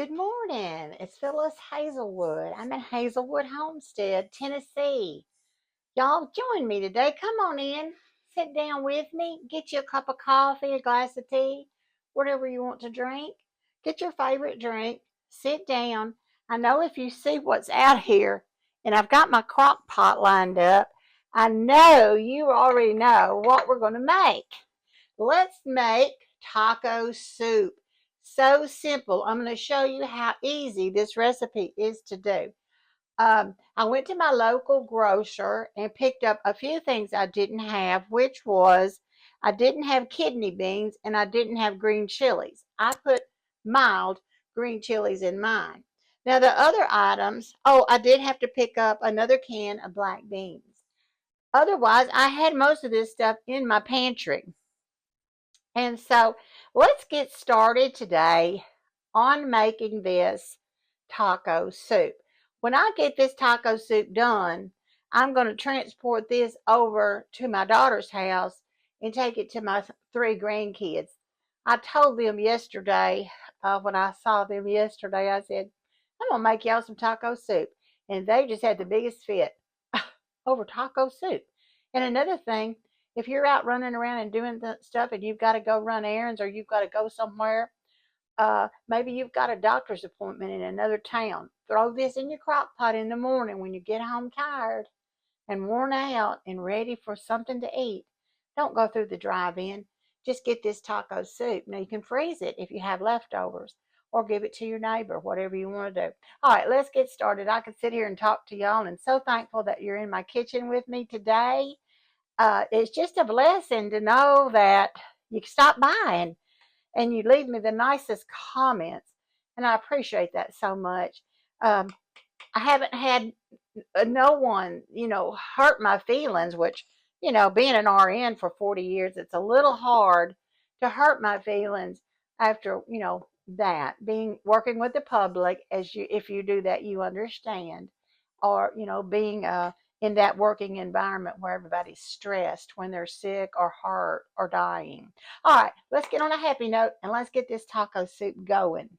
Good morning. It's Phyllis Hazelwood. I'm in Hazelwood, Homestead, Tennessee. Y'all join me today. Come on in. Sit down with me. Get you a cup of coffee, a glass of tea, whatever you want to drink. Get your favorite drink. Sit down. I know if you see what's out here, and I've got my crock pot lined up, I know you already know what we're going to make. Let's make taco soup. So simple. I'm going to show you how easy this recipe is to do. I went to my local grocer and picked up a few things I didn't have, which was I didn't have kidney beans and I didn't have green chilies. I put mild green chilies in mine. Now, the other items, I did have to pick up another can of black beans. Otherwise, I had most of this stuff in my pantry. And so let's get started today on making this taco soup. When I get this taco soup done, I'm going to transport this over to my daughter's house and take it to my three grandkids. I told them yesterday, when I saw them yesterday, I said, I'm going to make y'all some taco soup. And they just had the biggest fit over taco soup. And another thing, if you're out running around and doing stuff and you've got to go run errands or you've got to go somewhere, maybe you've got a doctor's appointment in another town, throw this in your crock pot in the morning when you get home tired and worn out and ready for something to eat. Don't go through the drive-in. Just get this taco soup. Now, you can freeze it if you have leftovers or give it to your neighbor, whatever you want to do. All right, let's get started. I could sit here and talk to y'all, and so thankful that you're in my kitchen with me today. It's just a blessing to know that you stop by and you leave me the nicest comments, and I appreciate that so much. Um, I haven't had no one, hurt my feelings, which, being an RN for 40 years, it's a little hard to hurt my feelings after, that being working with the public. As you, if you do that, you understand, or, being in that working environment where everybody's stressed when they're sick or hurt or dying. All right, let's get on a happy note and let's get this taco soup going.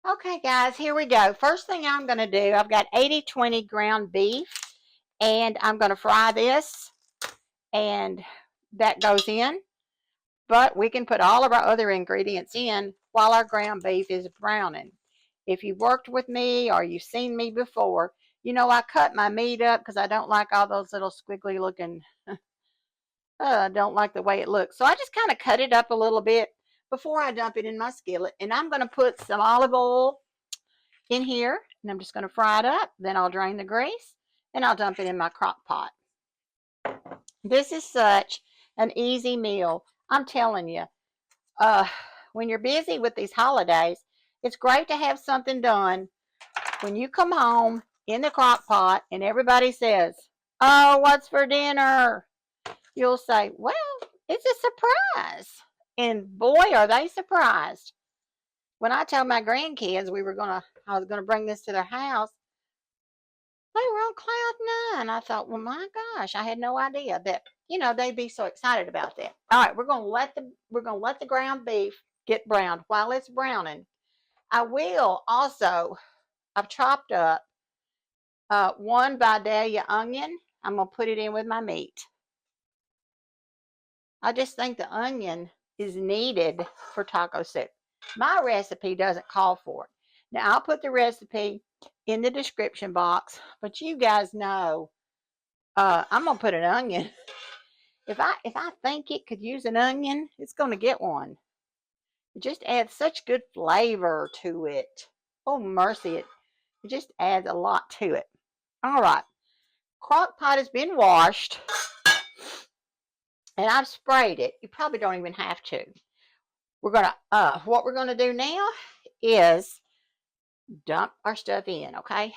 Okay, guys, here we go. First thing I'm going to do, I've got 80/20 ground beef, and I'm going to fry this, and that goes in. But we can put all of our other ingredients in while our ground beef is browning. If you've worked with me or you've seen me before, I cut my meat up because I don't like all those little squiggly looking, I don't like the way it looks. So I just kind of cut it up a little bit before I dump it in my skillet. And I'm going to put some olive oil in here, and I'm just going to fry it up. Then I'll drain the grease and I'll dump it in my crock pot. This is such an easy meal. I'm telling you, when you're busy with these holidays, it's great to have something done when you come home in the crock pot and everybody says, oh, what's for dinner? You'll say, well, it's a surprise. And boy, are they surprised. When I told my grandkids I was gonna bring this to their house, they were on cloud nine. I thought, well, my gosh, I had no idea that they'd be so excited about that. All right, we're gonna let the ground beef get browned. While it's browning, I will also, I've chopped up one Vidalia onion. I'm gonna put it in with my meat. I just think the onion is needed for taco soup. My recipe doesn't call for it. Now, I'll put the recipe in the description box, but you guys know I'm gonna put an onion. If I think it could use an onion, it's gonna get one. It just adds such good flavor to it. Oh mercy, it just adds a lot to it. All right, crock pot has been washed, and I've sprayed it. You probably don't even have to. What we're gonna do now is dump our stuff in. Okay.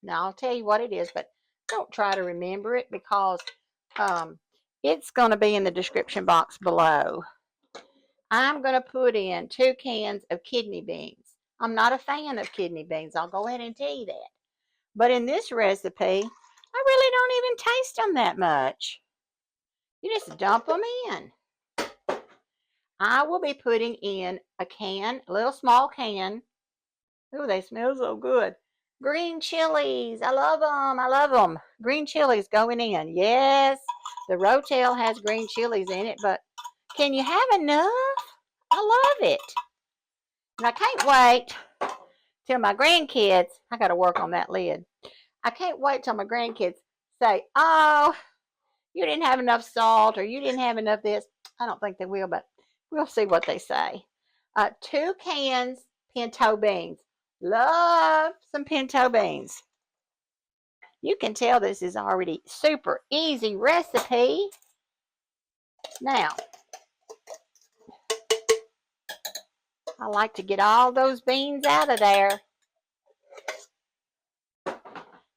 Now I'll tell you what it is, but don't try to remember it because it's going to be in the description box below. I'm going to put in 2 cans of kidney beans. I'm not a fan of kidney beans. I'll go ahead and tell you that. But in this recipe, I really don't even taste them that much. You just dump them in. I will be putting in a little small can Ooh, they smell so good. Green chilies. I love them. I love them. Green chilies going in. Yes, the Rotel has green chilies in it, but can you have enough? I love it. And I can't wait till my grandkids, I got to work on that lid. I can't wait till my grandkids say, oh, you didn't have enough salt or you didn't have enough this. I don't think they will, but we'll see what they say. 2 cans pinto beans. Love some pinto beans. You can tell this is already super easy recipe. Now, I like to get all those beans out of there.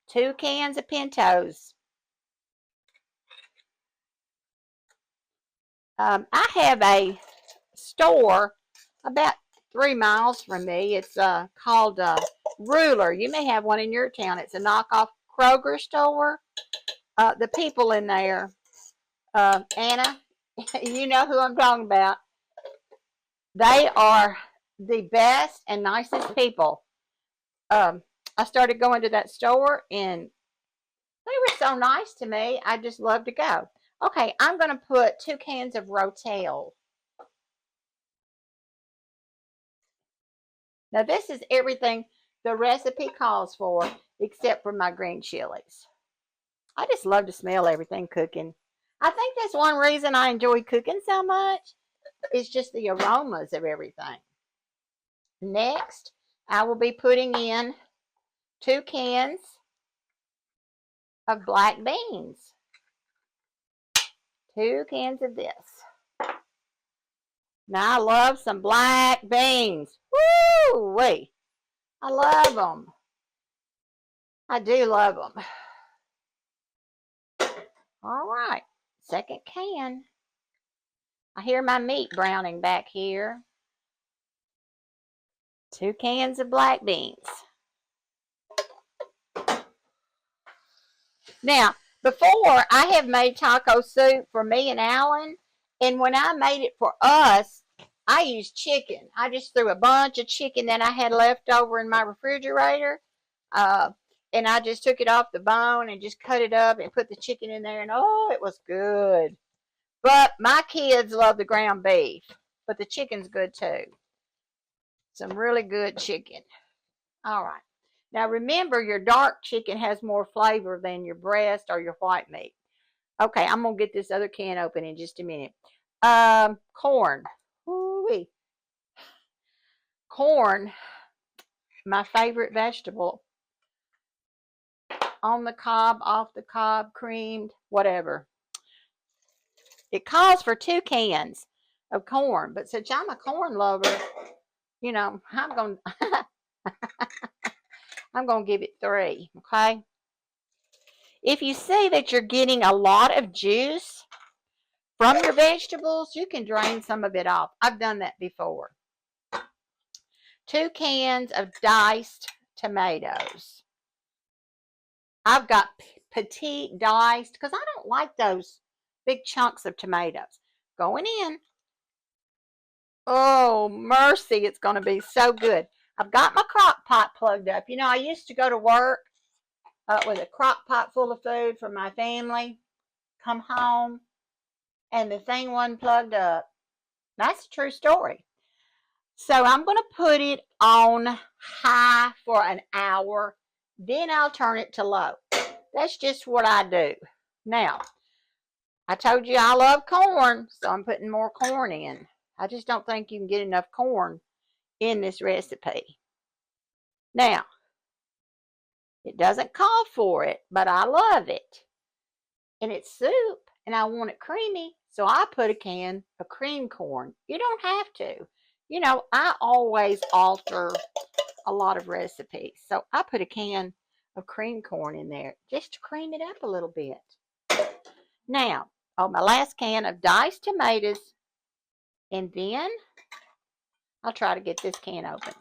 2 cans of pintos. I have a store about 3 miles from me. It's called Ruler. You may have one in your town. It's a knockoff Kroger store. The people in there, Anna, you know who I'm talking about. They are the best and nicest people. I started going to that store and they were so nice to me. I just love to go. Okay, I'm going to put 2 cans of Rotel. Now this is everything the recipe calls for except for my green chilies. I just love to smell everything cooking. I think that's one reason I enjoy cooking so much. It's just the aromas of everything. Next, I will be putting in 2 cans of black beans. 2 cans of this. Now I love some black beans. Woo-wee. I love them. I do love them. All right, 2nd can. I hear my meat browning back here. 2 cans of black beans. Now, before I have made taco soup for me and Alan, and when I made it for us, I used chicken. I just threw a bunch of chicken that I had left over in my refrigerator, and I just took it off the bone and just cut it up and put the chicken in there, and oh, it was good. But my kids love the ground beef, but the chicken's good too. Some really good chicken. All right. Now remember, your dark chicken has more flavor than your breast or your white meat. Okay, I'm going to get this other can open in just a minute. Corn. Woo-wee. Corn, my favorite vegetable. On the cob, off the cob, creamed, whatever. It calls for 2 cans of corn, but since I'm a corn lover, you know, I'm going to give it 3, okay? If you see that you're getting a lot of juice from your vegetables, you can drain some of it off. I've done that before. 2 cans of diced tomatoes. I've got petite diced because I don't like those big chunks of tomatoes. Going in. Oh, mercy, it's going to be so good. I've got my crock pot plugged up. You know, I used to go to work with a crock pot full of food for my family, come home, and the thing wasn't plugged up. That's a true story. So I'm going to put it on high for an hour. Then I'll turn it to low. That's just what I do. Now, I told you I love corn, so I'm putting more corn in. I just don't think you can get enough corn in this recipe. Now, it doesn't call for it, but I love it. And it's soup, and I want it creamy, so I put a can of cream corn. You don't have to. You know, I always alter a lot of recipes. So I put a can of cream corn in there just to cream it up a little bit. Now, on my last can of diced tomatoes, and then I'll try to get this can open.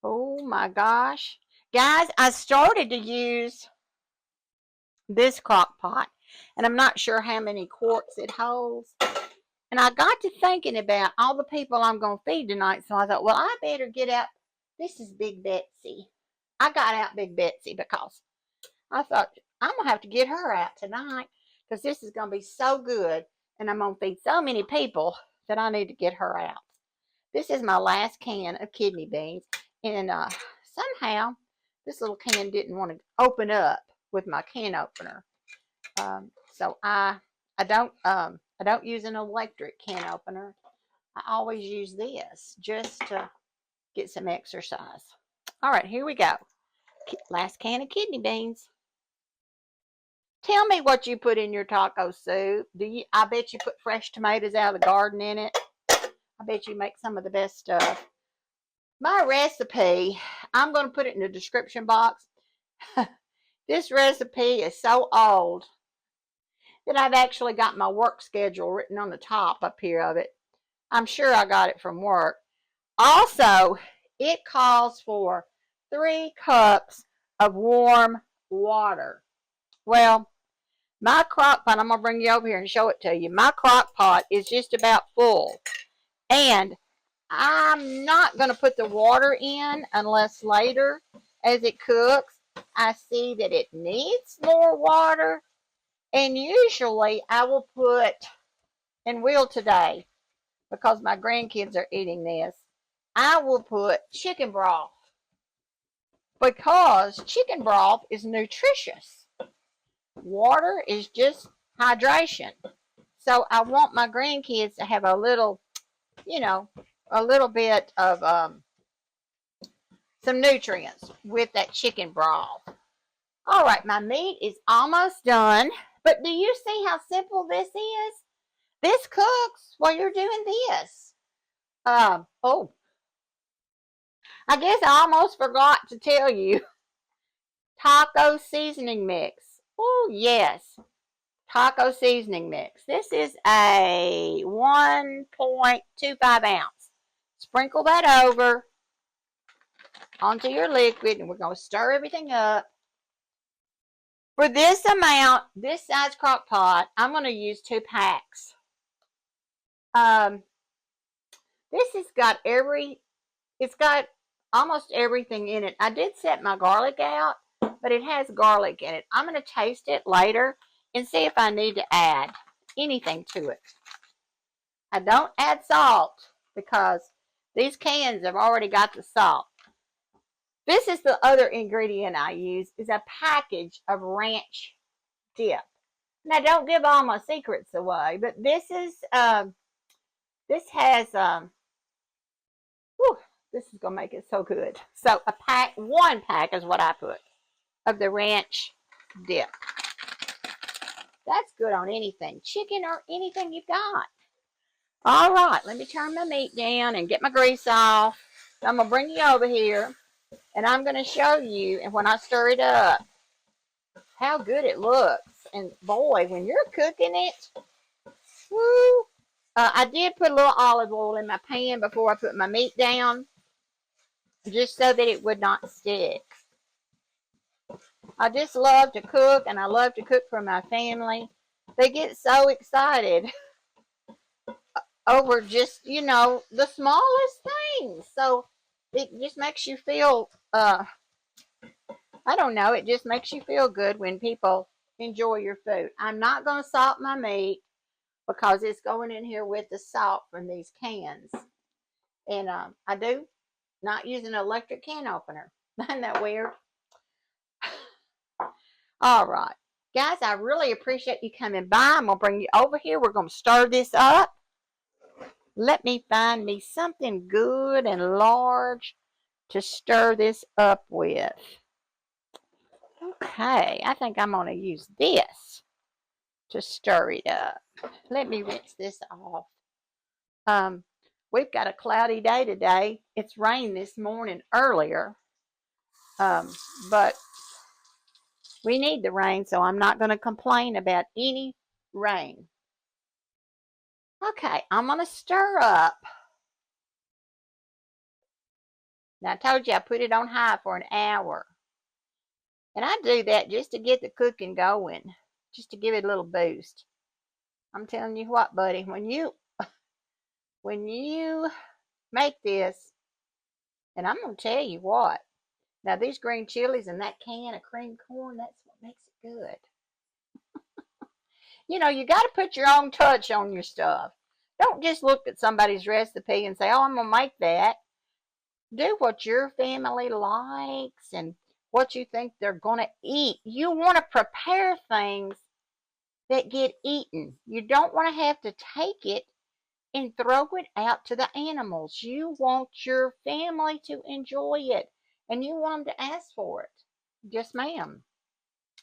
Oh my gosh. Guys, I started to use this crock pot, and I'm not sure how many quarts it holds. And I got to thinking about all the people I'm going to feed tonight, so I thought, well, I better get out This is Big Betsy. I got out Big Betsy because I thought I'm going to have to get her out tonight because this is going to be so good. And I'm going to feed so many people that I need to get her out. This is my last can of kidney beans. And somehow this little can didn't want to open up with my can opener. So I don't use an electric can opener. I always use this just to get some exercise. All right, here we go. Last can of kidney beans. Tell me what you put in your taco soup. I bet you put fresh tomatoes out of the garden in it. I bet you make some of the best stuff. My recipe, I'm going to put it in the description box. This recipe is so old that I've actually got my work schedule written on the top up here of it. I'm sure I got it from work. Also, it calls for 3 cups of warm water. Well, my crock pot, I'm going to bring you over here and show it to you. My crock pot is just about full. And I'm not going to put the water in unless later, as it cooks, I see that it needs more water. And usually I will put, and will today, because my grandkids are eating this, I will put chicken broth. Because chicken broth is nutritious. Water is just hydration. So I want my grandkids to have a little, a little bit of some nutrients with that chicken broth. All right, my meat is almost done. But do you see how simple this is? This cooks while you're doing this. Oh, I guess I almost forgot to tell you. Taco seasoning mix. Oh, yes. Taco seasoning mix. This is a 1.25 ounce. Sprinkle that over onto your liquid, and we're going to stir everything up. For this amount, this size crock pot, I'm going to use 2 packs. This has got it's got almost everything in it. I did set my garlic out, but it has garlic in it. I'm going to taste it later and see if I need to add anything to it. I don't add salt because these cans have already got the salt. This is the other ingredient I use, is a package of ranch dip. Now, don't give all my secrets away, but this has, this is going to make it so good. So, one pack is what I put of the ranch dip. That's good on anything, chicken or anything you've got. All right, let me turn my meat down and get my grease off. I'm going to bring you over here, and I'm going to show you, and when I stir it up, how good it looks. And boy, when you're cooking it, woo! I did put a little olive oil in my pan before I put my meat down, just so that it would not stick. I just love to cook, and I love to cook for my family. They get so excited over just, the smallest things. So it just makes you feel, I don't know, it just makes you feel good when people enjoy your food. I'm not going to salt my meat because it's going in here with the salt from these cans. And I do not use an electric can opener. Isn't that weird? All right. Guys, I really appreciate you coming by. I'm going to bring you over here. We're going to stir this up. Let me find me something good and large to stir this up with. Okay, I think I'm going to use this to stir it up. Let me rinse this off. We've got a cloudy day today. It's rained this morning earlier, but we need the rain, so I'm not going to complain about any rain. Okay, I'm going to stir up. Now, I told you I put it on high for an hour. And I do that just to get the cooking going, just to give it a little boost. I'm telling you what, buddy, when you make this, And I'm going to tell you what. Now, these green chilies and that can of cream corn, that's what makes it good. You know, you got to put your own touch on your stuff. Don't just look at somebody's recipe and say, oh, I'm going to make that. Do what your family likes and what you think they're going to eat. You want to prepare things that get eaten. You don't want to have to take it and throw it out to the animals. You want your family to enjoy it and you want them to ask for it. Yes, ma'am.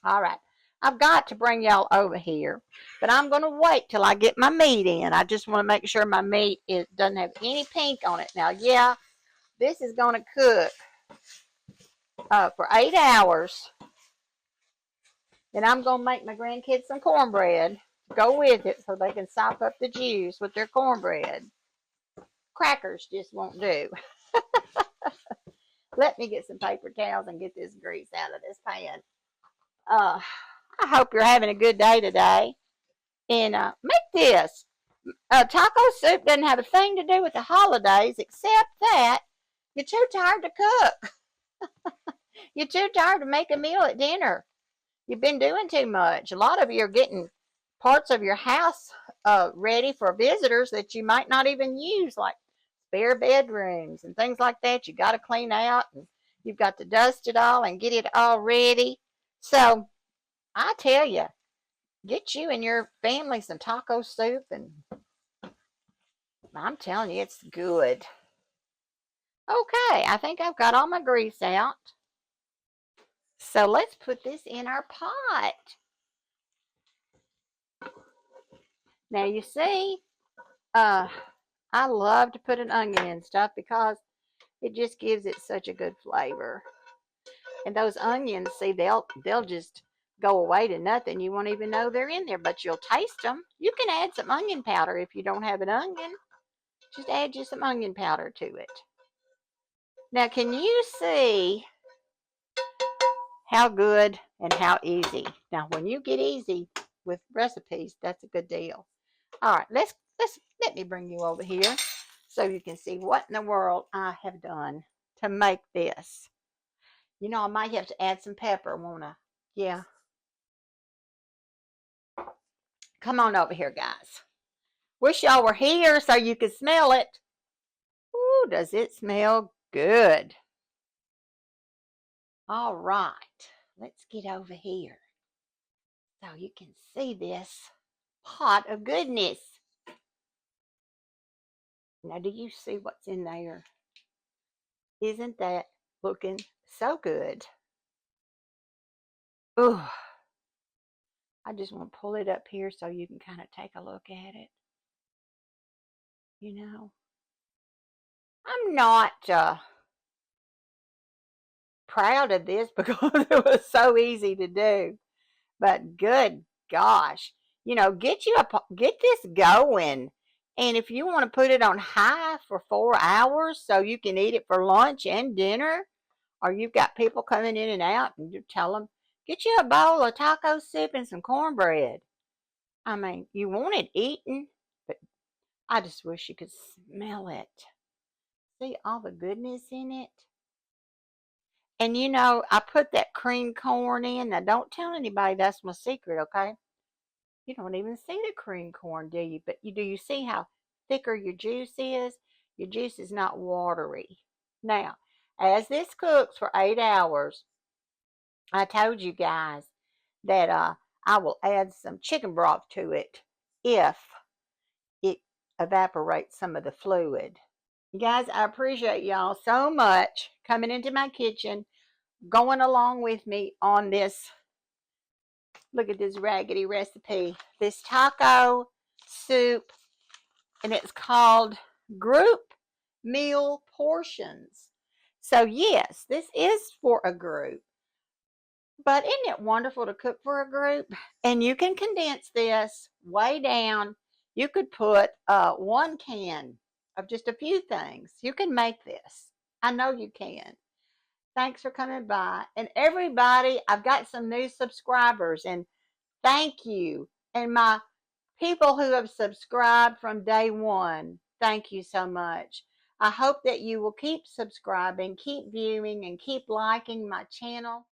All right. I've got to bring y'all over here, but I'm going to wait till I get my meat in. I just want to make sure my meat doesn't have any pink on it. Now, yeah, this is going to cook for 8 hours. Then I'm going to make my grandkids some cornbread to go with it so they can sop up the juice with their cornbread. Crackers just won't do. Let me get some paper towels and get this grease out of this pan. I hope you're having a good day today. And make this. Taco soup doesn't have a thing to do with the holidays except that you're too tired to cook. You're too tired to make a meal at dinner. You've been doing too much. A lot of you are getting parts of your house ready for visitors that you might not even use, like spare bedrooms and things like that. You got to clean out and you've got to dust it all and get it all ready. So I tell you, get you and your family some taco soup, and I'm telling you, it's good. Okay, I think I've got all my grease out. So let's put this in our pot. Now you see, I love to put an onion in stuff because it just gives it such a good flavor. And those onions, see, they'll just go away to nothing. You won't even know they're in there, but you'll taste them. You can add some onion powder if you don't have an onion. Just add you some onion powder to it. Now, can you see how good and how easy? Now, when you get easy with recipes, that's a good deal. All right, let me bring you over here so you can see what in the world I have done to make this. You know, I might have to add some pepper, won't I? Yeah. Come on over here, guys. Wish y'all were here so you could smell it. Ooh, does it smell good? All right, let's get over here so you can see this pot of goodness. Now, do you see what's in there? Isn't that looking so good? Ooh, I just want to pull it up here so you can kind of take a look at it. You know, I'm not proud of this because it was so easy to do. But good gosh, you know, get this going. And if you want to put it on high for 4 hours so you can eat it for lunch and dinner, or you've got people coming in and out, and you tell them, get you a bowl of taco soup and some cornbread. I mean, you want it eaten, but I just wish you could smell it. See all the goodness in it? And you know, I put that cream corn in. Now, don't tell anybody that's my secret, okay? You don't even see the cream corn, do you? But do you see how thicker your juice is? Your juice is not watery. Now, as this cooks for 8 hours, I told you guys that I will add some chicken broth to it if it evaporates some of the fluid. Guys, I appreciate y'all so much coming into my kitchen, going along with me on this. Look at this raggedy recipe. This taco soup, and it's called group meal portions. So yes, this is for a group. But isn't it wonderful to cook for a group? And you can condense this way down. You could put 1 can of just a few things. You can make this. I know you can. Thanks for coming by. And everybody, I've got some new subscribers, and thank you. And my people who have subscribed from day one, thank you so much. I hope that you will keep subscribing, keep viewing, and keep liking my channel.